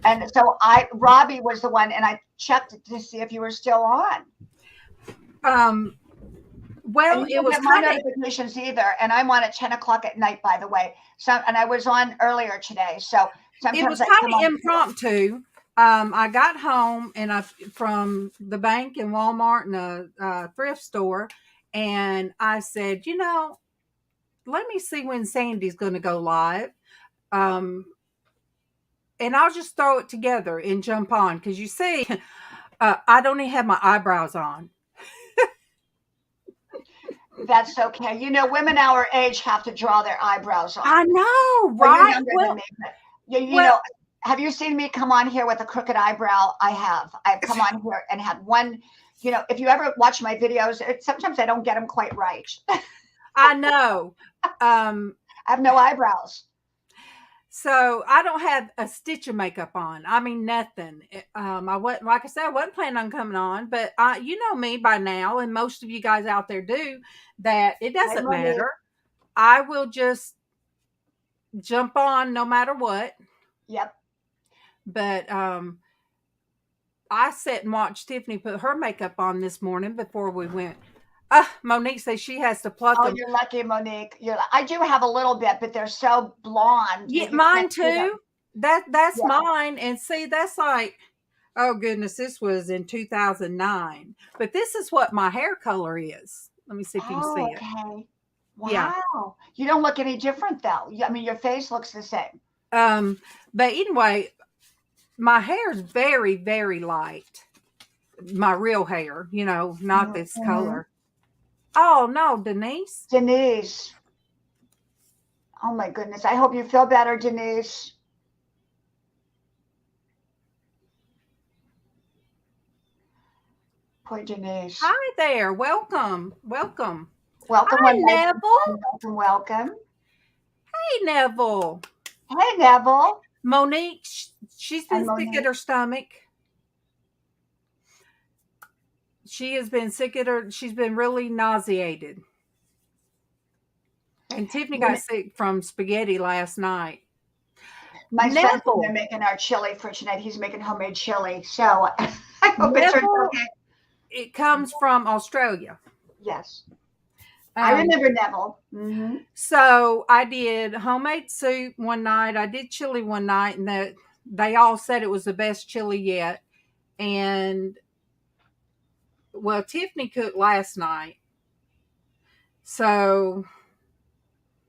Speaker 5: And so Robbie was the one, and I checked to see if you were still on.
Speaker 1: Well,
Speaker 5: and you
Speaker 1: it was
Speaker 5: don't get my notifications either, and I'm on at 10 o'clock at night, by the way. And I was on earlier today, so sometimes
Speaker 1: it was kind of impromptu. I got home from the bank and Walmart and a thrift store, and I said, let me see when Sandy's going to go live, and I'll just throw it together and jump on, because you see, I don't even have my eyebrows on.
Speaker 5: That's okay. Women our age have to draw their eyebrows on.
Speaker 1: I know,
Speaker 5: Well,
Speaker 1: right?
Speaker 5: you're younger than me, but have you seen me come on here with a crooked eyebrow? I have. I've come on here and had one. If you ever watch my videos, sometimes I don't get them quite right.
Speaker 1: I know.
Speaker 5: I have no eyebrows.
Speaker 1: So I don't have a stitch of makeup on. I mean, nothing. I wasn't, like I said, I wasn't planning on coming on, but you know me by now, and most of you guys out there do, that it doesn't matter. I will just jump on no matter what.
Speaker 5: Yep.
Speaker 1: But I sat and watched Tiffany put her makeup on this morning before we went. Monique says she has to pluck
Speaker 5: Oh,
Speaker 1: them.
Speaker 5: you're lucky, Monique. I do have a little bit, but they're so blonde.
Speaker 1: Yeah,
Speaker 5: You
Speaker 1: mine
Speaker 5: can't see them.
Speaker 1: too. That's
Speaker 5: Yeah.
Speaker 1: mine. And see, that's like, oh goodness, this was in 2009. But this is what my hair color is. Let me see if you can
Speaker 5: Oh,
Speaker 1: see it.
Speaker 5: okay.
Speaker 1: Yeah.
Speaker 5: Wow. You don't look any different though. I mean, your face looks the same.
Speaker 1: But anyway, my hair is very, very light. My real hair, not this
Speaker 5: Mhm.
Speaker 1: color. Oh no, Denise.
Speaker 5: Denise. Oh my goodness. I hope you feel better, Denise. Poor Denise.
Speaker 1: Hi there. Welcome. Welcome.
Speaker 5: Welcome,
Speaker 1: Hi,
Speaker 5: one night.
Speaker 1: Neville.
Speaker 5: Welcome.
Speaker 1: Hey, Neville.
Speaker 5: Hey, Neville.
Speaker 1: Monique, she's
Speaker 5: Hi,
Speaker 1: been sick
Speaker 5: Monique.
Speaker 1: at her stomach. She has been sick at her. She's been really nauseated. And Tiffany got sick from spaghetti last night.
Speaker 5: My son's
Speaker 1: Neville.
Speaker 5: been making our chili for tonight. He's making homemade chili. So I hope it turns
Speaker 1: Neville,
Speaker 5: okay.
Speaker 1: it comes from Australia.
Speaker 5: Yes. I remember Neville.
Speaker 1: So I did homemade soup one night. I did chili one night, and they all said it was the best chili yet. And well, Tiffany cooked last night. So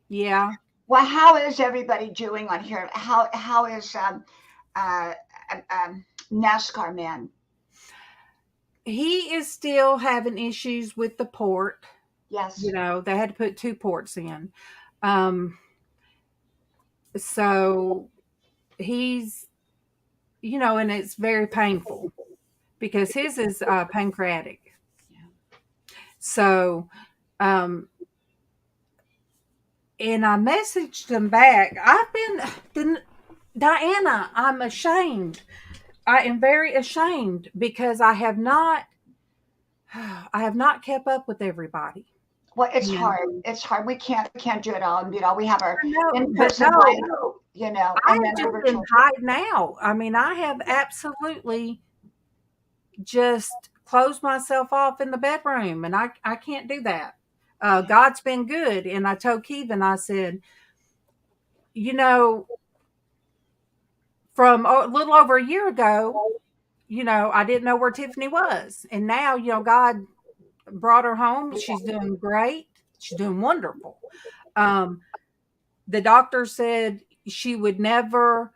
Speaker 1: yeah.
Speaker 5: Well, how is everybody doing on here? How is uh, NASCAR man?
Speaker 1: He is still having issues with the port.
Speaker 5: Yes.
Speaker 1: They had to put 2 ports in. So he's, and it's very painful because his is pancreatic. So, and I messaged him back. Diana, I'm ashamed. I am very ashamed because I have not kept up with everybody.
Speaker 5: Well, it's hard. It's hard. We can't do it all and beat all. We have our
Speaker 1: No,
Speaker 5: in-person life,
Speaker 1: I
Speaker 5: and
Speaker 1: have
Speaker 5: then our
Speaker 1: just been
Speaker 5: virtual.
Speaker 1: hiding out. I mean, I have absolutely just closed myself off in the bedroom, and I can't do that. God's been good, and I told Kevin, I said, from a little over a year ago, I didn't know where Tiffany was, and now, God brought her home. She's doing great. She's doing wonderful. The doctor said she would never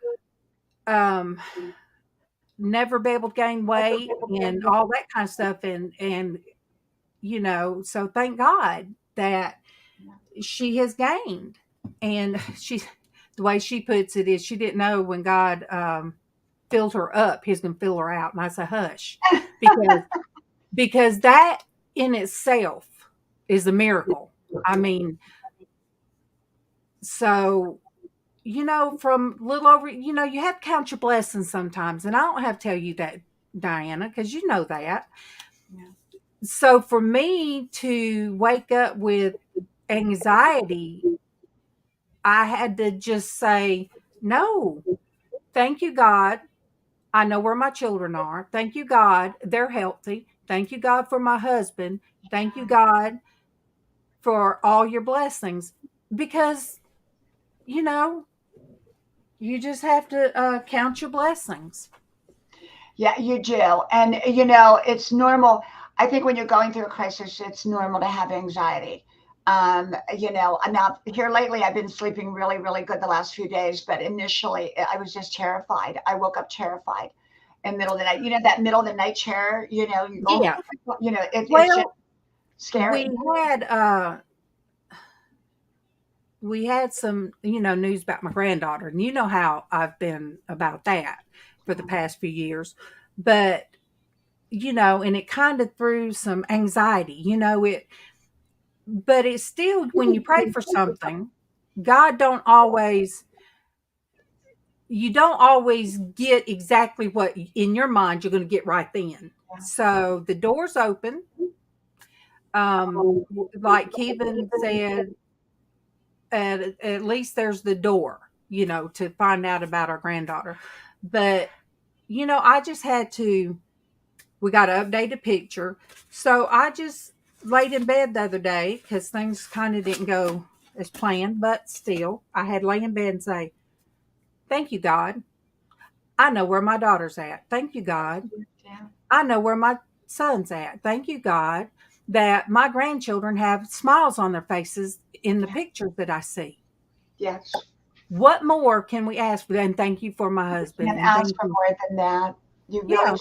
Speaker 1: be able to gain weight and all that kind of stuff. And so thank God that she has gained. And the way she puts it is she didn't know when God filled her up, he's going to fill her out. And I say, hush, because that in itself is a miracle. I mean, so, from little over, you have to count your blessings sometimes. And I don't have to tell you that, Diana, because you know that.
Speaker 5: Yeah.
Speaker 1: So for me to wake up with anxiety, I had to just say, no, thank you, God. I know where my children are. Thank you, God. They're healthy. Thank you, God, for my husband. Thank you, God, for all your blessings. Because, you just have to count your blessings.
Speaker 5: Yeah, you do. And, it's normal. I think when you're going through a crisis, it's normal to have anxiety. Now here lately, I've been sleeping really, really good the last few days, but initially I was just terrified. I woke up terrified in the middle of the night. That middle of the night chair, you go,
Speaker 1: Yeah.
Speaker 5: it's
Speaker 1: Well,
Speaker 5: just scary.
Speaker 1: we had some, news about my granddaughter, and you know how I've been about that for the past few years. But, and it kind of threw some anxiety, but it's still, when you pray for something, God you don't always get exactly what in your mind you're going to get right then. So the door's open. Like Kevin said, at least there's the door, to find out about our granddaughter. But, I just had to, we got to update a picture. So I just laid in bed the other day because things kind of didn't go as planned, but still, I had lay in bed and say, thank you, God. I know where my daughter's at. Thank you, God.
Speaker 5: Yeah.
Speaker 1: I know where my son's at. Thank you, God, that my grandchildren have smiles on their faces in the pictures that I see.
Speaker 5: Yes.
Speaker 1: What more can we ask? And thank you for my husband.
Speaker 5: Can't
Speaker 1: And
Speaker 5: ask
Speaker 1: thank
Speaker 5: for
Speaker 1: you.
Speaker 5: more than that. You
Speaker 1: Yeah.
Speaker 5: really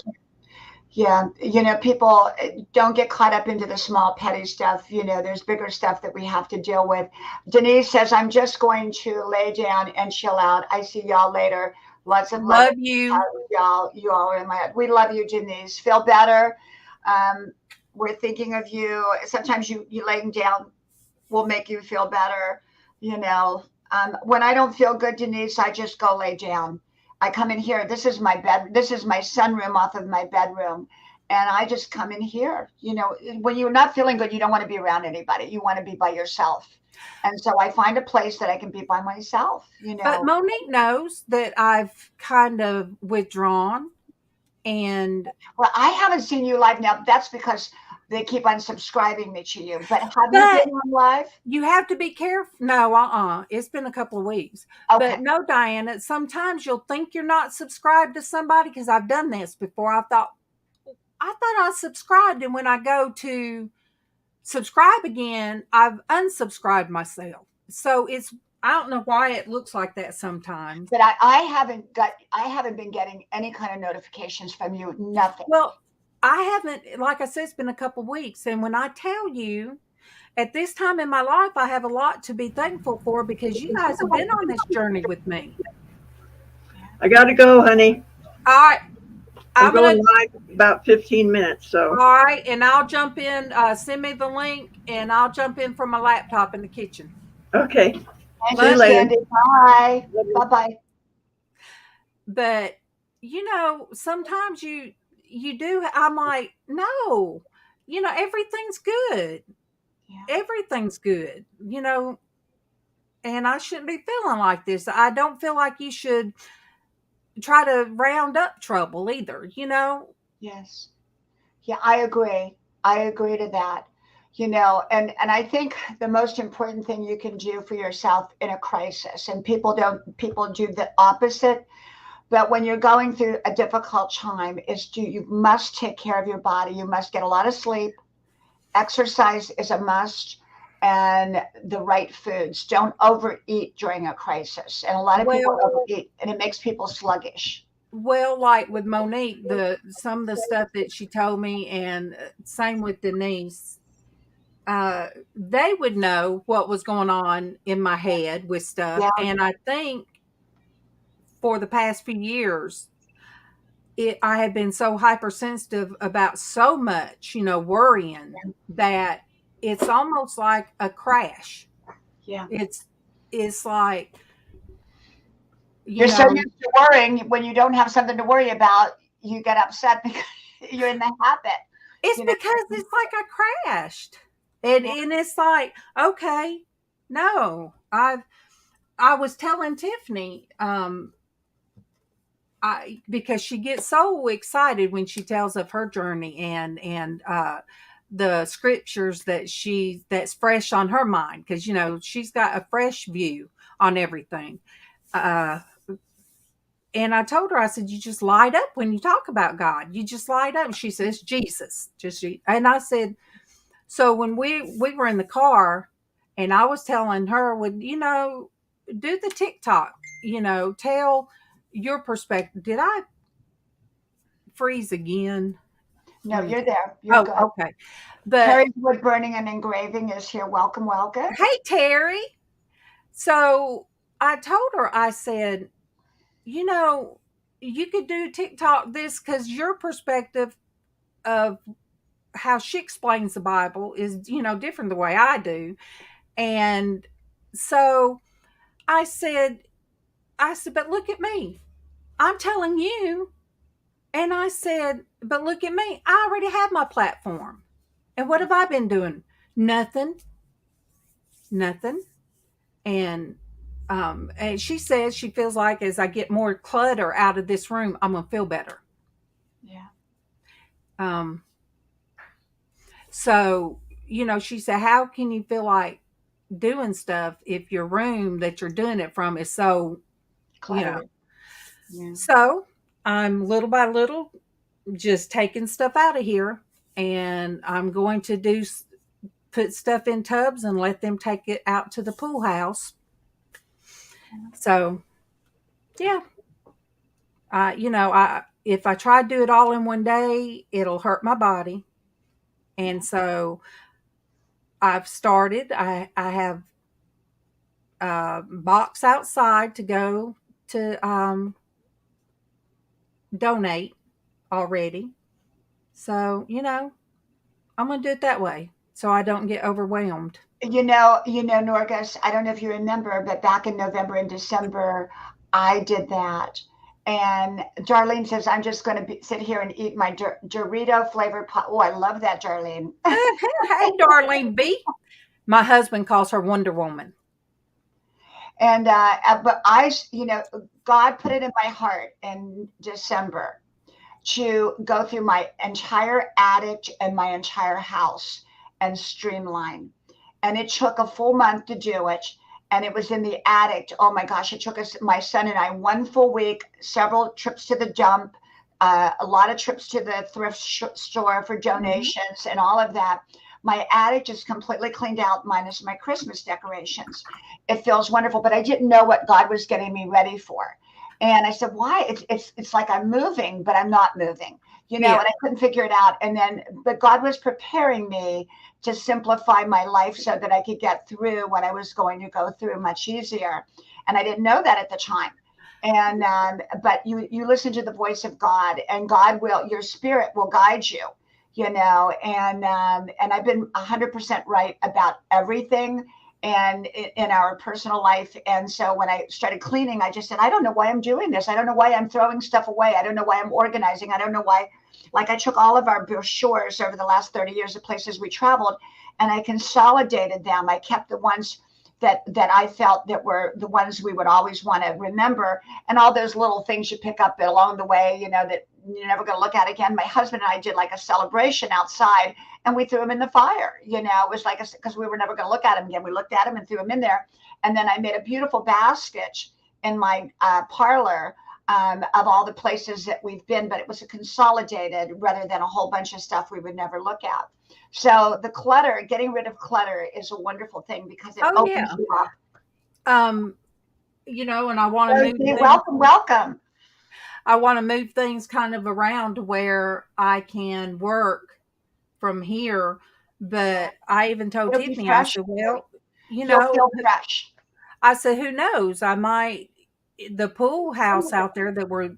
Speaker 5: Yeah, people don't get caught up into the small petty stuff. There's bigger stuff that we have to deal with. Denise says, I'm just going to lay down and chill out. I see y'all later. Lots of love.
Speaker 1: Love you.
Speaker 5: Y'all, you all are in my, we love you, Denise. Feel better. We're thinking of you. Sometimes you laying down will make you feel better. When I don't feel good, Denise, I just go lay down. I come in here. This is my bed. This is my sunroom off of my bedroom. And I just come in here. When you're not feeling good, you don't want to be around anybody. You want to be by yourself. And so I find a place that I can be by myself,
Speaker 1: But Monique knows that I've kind of withdrawn. And
Speaker 5: Well, I haven't seen you live now. That's because they keep unsubscribing me to you. But have you
Speaker 1: but
Speaker 5: been on live?
Speaker 1: you have to be careful. No, it's been a couple of weeks.
Speaker 5: Okay.
Speaker 1: But no, Diana, sometimes you'll think you're not subscribed to somebody, because I've done this before. I thought I subscribed, and when I go to subscribe again, I've unsubscribed myself. So I don't know why it looks like that sometimes.
Speaker 5: But I haven't been getting any kind of notifications from you. Nothing.
Speaker 1: Well, I haven't, like I said, it's been a couple of weeks. And when I tell you, at this time in my life, I have a lot to be thankful for, because you guys have been on this journey with me.
Speaker 3: I got to go, honey.
Speaker 1: All right.
Speaker 3: I'm going live in about 15 minutes. So.
Speaker 1: All right. And I'll jump in. Send me the link, and I'll jump in from my laptop in the kitchen.
Speaker 3: Okay.
Speaker 5: See you later. Sandy. Bye. Bye-bye.
Speaker 1: But, sometimes you do. I'm like, no, everything's good. Yeah. Everything's good, and I shouldn't be feeling like this. I don't feel like you should try to round up trouble either,
Speaker 5: Yes. Yeah, I agree. I agree to that. And I think the most important thing you can do for yourself in a crisis, and people do the opposite, but when you're going through a difficult time, you must take care of your body. You must get a lot of sleep. Exercise is a must, and the right foods. Don't overeat during a crisis. And a lot of people overeat, and it makes people sluggish.
Speaker 1: Well, like with Monique, some of the stuff that she told me, and same with Denise, they would know what was going on in my head with stuff. Yeah. And I think for the past few years, I had been so hypersensitive about so much, worrying, that it's almost like a crash.
Speaker 5: Yeah.
Speaker 1: It's like,
Speaker 5: you're so used to worrying. When you don't have something to worry about, you get upset because you're in the habit.
Speaker 1: It's because it's like I crashed. And it's like, okay, no, I was telling Tiffany, because she gets so excited when she tells of her journey and the scriptures that's fresh on her mind, because she's got a fresh view on everything. And I told her, I said, you just light up when you talk about God. You just light up. And she says, Jesus. And I said, so when we were in the car, and I was telling her, do the TikTok, tell your perspective. Did I freeze again?
Speaker 5: No, you're there. You're good.
Speaker 1: Okay. But
Speaker 5: Terry's Wood Burning and Engraving is here. Welcome, welcome.
Speaker 1: Hey, Terry. So I told her, I said, you could do TikTok this, because your perspective of how she explains the Bible is, different the way I do. And so I said, but look at me. I'm telling you. And I said, but look at me. I already have my platform. And what have I been doing? Nothing. And she says she feels like as I get more clutter out of this room, I'm gonna feel better.
Speaker 5: Yeah.
Speaker 1: Um, so she said, "How can you feel like doing stuff if your room that you're doing it from is so you know?"
Speaker 5: Clutter. Yeah.
Speaker 1: So I'm little by little just taking stuff out of here, and I'm going to put stuff in tubs and let them take it out to the pool house. So yeah, I if I try to do it all in one day, it'll hurt my body, and so I've started. I have a box outside to go to donate already. So I'm gonna do it that way so I don't get overwhelmed.
Speaker 5: Norgus, I don't know if you remember, but back in November and December, I did that. And Darlene says, I'm just going to sit here and eat my Dorito flavored pot. Oh, I love that, Darlene.
Speaker 1: Hey, Darlene B. My husband calls her Wonder Woman.
Speaker 5: And, but God put it in my heart in December to go through my entire attic and my entire house and streamline. And it took a full month to do it. And it was in the attic. Oh my gosh, it took us, my son and I, 1 full week, several trips to the dump, a lot of trips to the thrift store for donations and all of that. My attic is completely cleaned out, minus my Christmas decorations. It feels wonderful, but I didn't know what God was getting me ready for. And I said, why? It's like I'm moving, but I'm not moving,
Speaker 1: Yeah.
Speaker 5: and I couldn't figure it out. But God was preparing me to simplify my life so that I could get through what I was going to go through much easier. And I didn't know that at the time. And, but you listen to the voice of God, and your spirit will guide you, and I've been 100% right about everything and in our personal life. And so when I started cleaning, I just said, I don't know why I'm doing this. I don't know why I'm throwing stuff away. I don't know why I'm organizing. I don't know why. Like, I took all of our brochures over the last 30 years of places we traveled, and I consolidated them. I kept the ones that I felt that were the ones we would always want to remember, and all those little things you pick up along the way, that you're never going to look at again. My husband and I did like a celebration outside, and we threw them in the fire. It was like, because we were never going to look at them again. We looked at them and threw them in there. And then I made a beautiful basket in my parlor of all the places that we've been, but it was a consolidated rather than a whole bunch of stuff we would never look at. So getting rid of clutter is a wonderful thing because it opens you up.
Speaker 1: And I want to move
Speaker 5: Welcome.
Speaker 1: I want to move things kind of around to where I can work from here. But I even told Tiffany, I said, well,
Speaker 5: you'll feel fresh.
Speaker 1: I said, who knows? The pool house out there that we're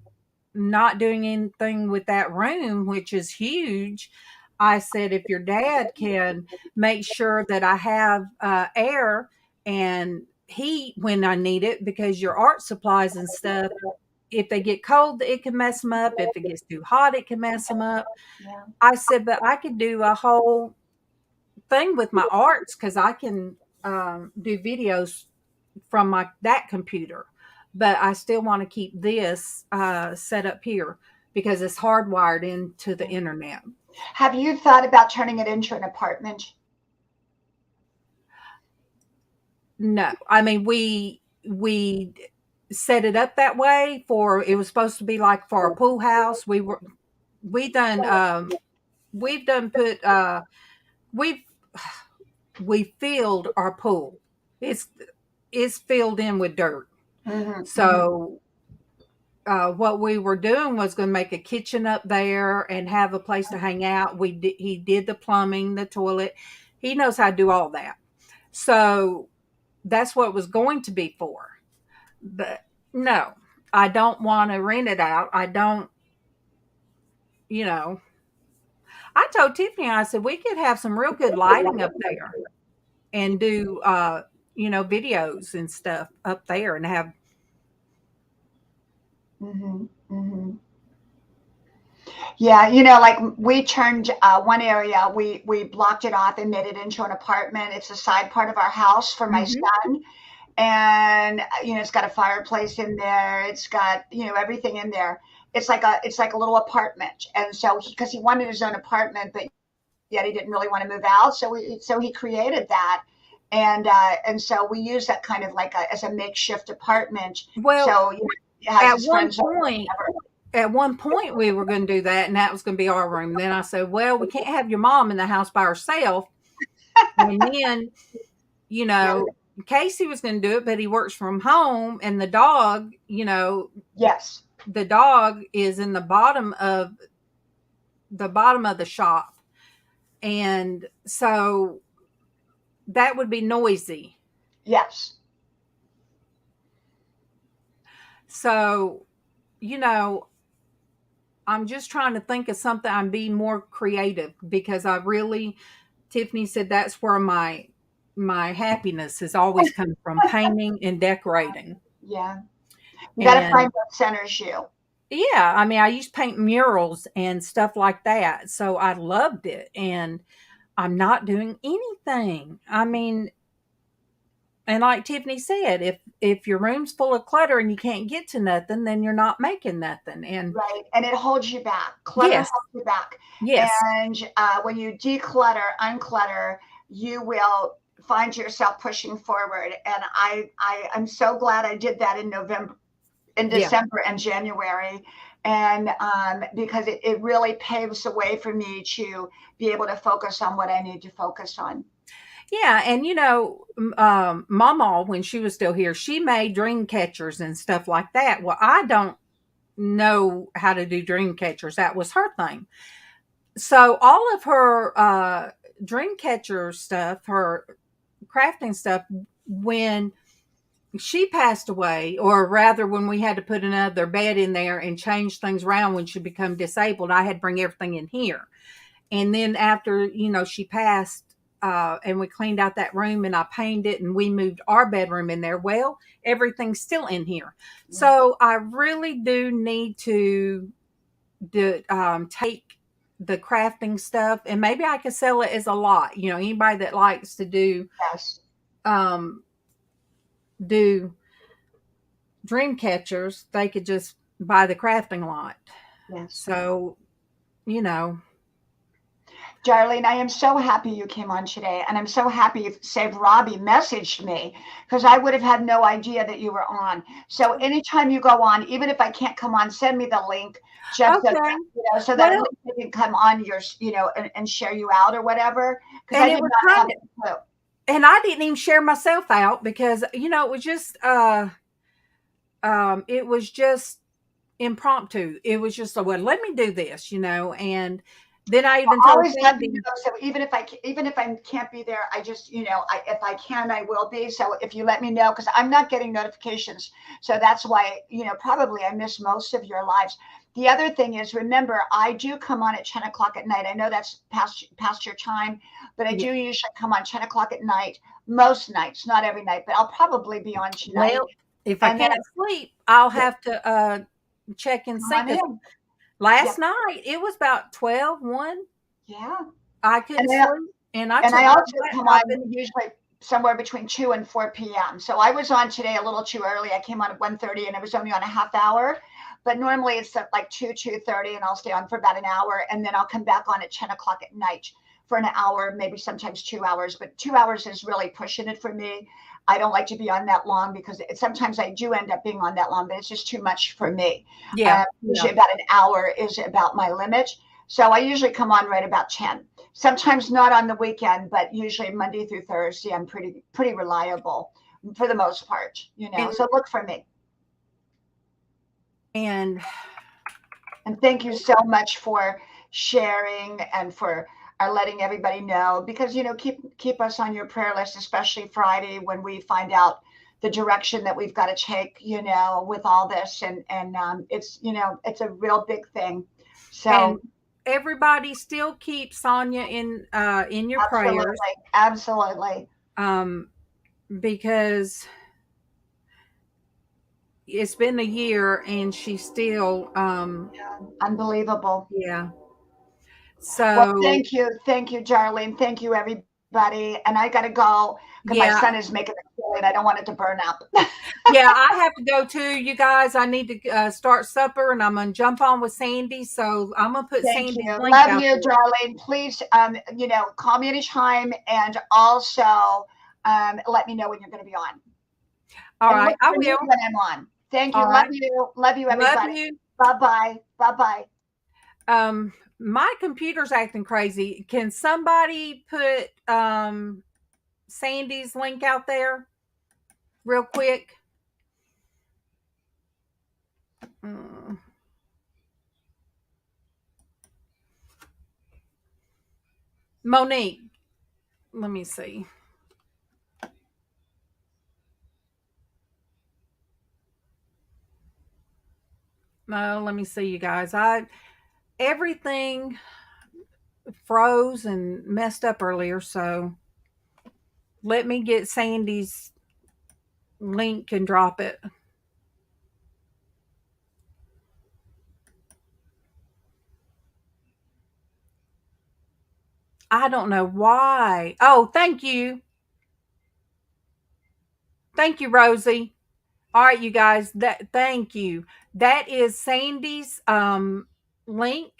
Speaker 1: not doing anything with that room, which is huge. I said, if your dad can make sure that I have air and heat when I need it, because your art supplies and stuff, if they get cold, it can mess them up. If it gets too hot, it can mess them up.
Speaker 5: Yeah.
Speaker 1: I said, but I could do a whole thing with my arts because I can do videos from that computer, but I still want to keep this set up here because it's hardwired into the internet.
Speaker 5: Have you thought about turning it into an apartment?
Speaker 1: No, I mean we set it up that way it was supposed to be like for a pool house. We've filled our pool. It's filled in with dirt.
Speaker 5: Mm-hmm.
Speaker 1: So what we were doing was going to make a kitchen up there and have a place to hang out. He did the plumbing, the toilet. He knows how to do all that. So that's what it was going to be for. But no, I don't want to rent it out. I don't, I told Tiffany, I said, we could have some real good lighting up there and do, videos and stuff up there and have.
Speaker 5: Mm-hmm. Mm-hmm. Yeah, like we turned one area, we blocked it off and made it into an apartment. It's a side part of our house for my son. and it's got a fireplace in there. It's got everything in there. It's like a little apartment, and so because he wanted his own apartment, but yet he didn't really want to move out, so he created that, and so we use that kind of like as a makeshift apartment.
Speaker 1: Well,
Speaker 5: So he has
Speaker 1: at
Speaker 5: his
Speaker 1: one
Speaker 5: friends over.
Speaker 1: point, at one point we were going to do that, and that was going to be our room. Then I said, well, we can't have your mom in the house by herself. And then, you
Speaker 5: Yeah.
Speaker 1: know, Casey was going to do it, but he works from home, and the dog,
Speaker 5: Yes.
Speaker 1: the dog is in the bottom of the shop, and so that would be noisy.
Speaker 5: Yes.
Speaker 1: So, you know, I'm just trying to think of something. I'm being more creative because Tiffany said that's where my happiness has always come from, painting and decorating.
Speaker 5: Yeah. You got to
Speaker 1: And
Speaker 5: find what centers you.
Speaker 1: yeah, I mean, I used to paint murals and stuff like that. So I loved it. And I'm not doing anything. I mean, and like Tiffany said, if your room's full of clutter and you can't get to nothing, then you're not making nothing. And
Speaker 5: Right. And it holds you back. Clutter
Speaker 1: yes,
Speaker 5: holds you back.
Speaker 1: yes,
Speaker 5: And when you declutter, unclutter, you will find yourself pushing forward. And I'm so glad I did that in November, in
Speaker 1: yeah.
Speaker 5: December and January. And because it really paves the way for me to be able to focus on what I need to focus on.
Speaker 1: Yeah, and Mama, when she was still here, she made dream catchers and stuff like that. Well, I don't know how to do dream catchers. That was her thing. So all of her dream catcher stuff, her crafting stuff, when she passed away, or rather when we had to put another bed in there and change things around when she became disabled, I had to bring everything in here. And then after, she passed, and we cleaned out that room and I painted it and we moved our bedroom in there. Well, everything's still in here. So I really do need to take the crafting stuff, and maybe I could sell it as a lot. Anybody that likes to
Speaker 5: Yes.
Speaker 1: um, do dream catchers, they could just buy the crafting lot.
Speaker 5: Yes.
Speaker 1: So, you know,
Speaker 5: Darlene, I am so happy you came on today. And I'm so happy Save Robbie messaged me because I would have had no idea that you were on. So anytime you go on, even if I can't come on, send me the link just so,
Speaker 1: okay.
Speaker 5: so that at
Speaker 1: Well,
Speaker 5: least I can come on your, and share you out or whatever. Because
Speaker 1: and
Speaker 5: I
Speaker 1: it
Speaker 5: did
Speaker 1: was
Speaker 5: not have
Speaker 1: kind
Speaker 5: a clue.
Speaker 1: and I didn't even share myself out because, it was just impromptu. It was just like, well, let me do this, and then I even told
Speaker 5: Always let me
Speaker 1: Sandy,
Speaker 5: know. So even if I can't be there, I just if I can, I will be. So if you let me know, because I'm not getting notifications, so that's why probably I miss most of your lives. The other thing is, remember, I do come on at 10 o'clock at night. I know that's past your time, but I
Speaker 1: yeah,
Speaker 5: do usually come on 10 o'clock at night, most nights, not every night, but I'll probably be on tonight.
Speaker 1: well, if I
Speaker 5: And then
Speaker 1: can't sleep, I'll have to check and
Speaker 5: come
Speaker 1: see
Speaker 5: on
Speaker 1: because
Speaker 5: in.
Speaker 1: last
Speaker 5: Yep.
Speaker 1: night it was about 12, 1.
Speaker 5: Yeah.
Speaker 1: I couldn't
Speaker 5: And I
Speaker 1: sleep, and I
Speaker 5: And
Speaker 1: took
Speaker 5: I
Speaker 1: my
Speaker 5: also come on
Speaker 1: laptop and
Speaker 5: usually somewhere between 2 and 4 p.m. So I was on today a little too early. I came on at 1:30 and I was only on a half hour. But normally it's at like 2:30, and I'll stay on for about an hour. And then I'll come back on at 10 o'clock at night for an hour, maybe sometimes 2 hours. But 2 hours is really pushing it for me. I don't like to be on that long because sometimes I do end up being on that long, but it's just too much for me.
Speaker 1: yeah, yeah.
Speaker 5: Usually about an hour is about my limit. So I usually come on right about 10. Sometimes not on the weekend, but usually Monday through Thursday, I'm pretty reliable for the most part,
Speaker 1: And
Speaker 5: So look for me.
Speaker 1: and
Speaker 5: And thank you so much for sharing and for letting everybody know, because keep us on your prayer list, especially Friday when we find out the direction that we've got to take, with all this, and it's a real big thing.
Speaker 1: and
Speaker 5: So
Speaker 1: everybody still keep Sonia in your prayers,
Speaker 5: absolutely.
Speaker 1: um, because it's been a year and she's still
Speaker 5: Unbelievable.
Speaker 1: yeah.
Speaker 5: Well,
Speaker 1: So
Speaker 5: thank you, Darlene. Thank you, everybody. And I got to go. because my
Speaker 1: Yeah,
Speaker 5: son is making the chili and I don't want it to burn up.
Speaker 1: yeah, I have to go too, you guys. I need to start supper, and I'm gonna jump on with Sandy. So I'm gonna put
Speaker 5: Thank
Speaker 1: Sandy's
Speaker 5: you.
Speaker 1: link
Speaker 5: Love
Speaker 1: out
Speaker 5: you,
Speaker 1: there.
Speaker 5: darling. Please, call me anytime and also let me know when you're going to be on.
Speaker 1: All
Speaker 5: And
Speaker 1: right,
Speaker 5: look
Speaker 1: I
Speaker 5: for me
Speaker 1: will.
Speaker 5: when I'm on. Thank you.
Speaker 1: All
Speaker 5: Love
Speaker 1: right,
Speaker 5: you. Love you,
Speaker 1: love
Speaker 5: everybody.
Speaker 1: you.
Speaker 5: Bye bye. Bye bye.
Speaker 1: My computer's acting crazy. Can somebody put Sandy's link out there real quick? Mm, Monique, let me see. No, let me see, you guys. I everything froze and messed up earlier, so let me get Sandy's link and drop it. I don't know why. Oh, thank you. Thank you, Rosie. All right, you guys. That thank you. That is Sandy's link,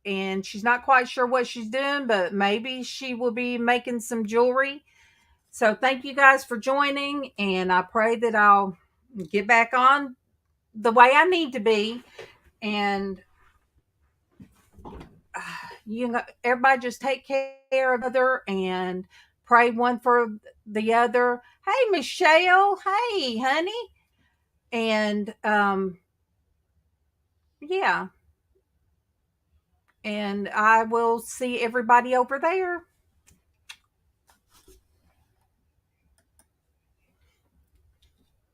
Speaker 1: and she's not quite sure what she's doing, but maybe she will be making some jewelry. So thank you guys for joining, and I pray that I'll get back on the way I need to be. And you know, everybody just take care of the other and pray one for the other. Hey, Michelle. Hey, honey. And yeah, and I will see everybody over there.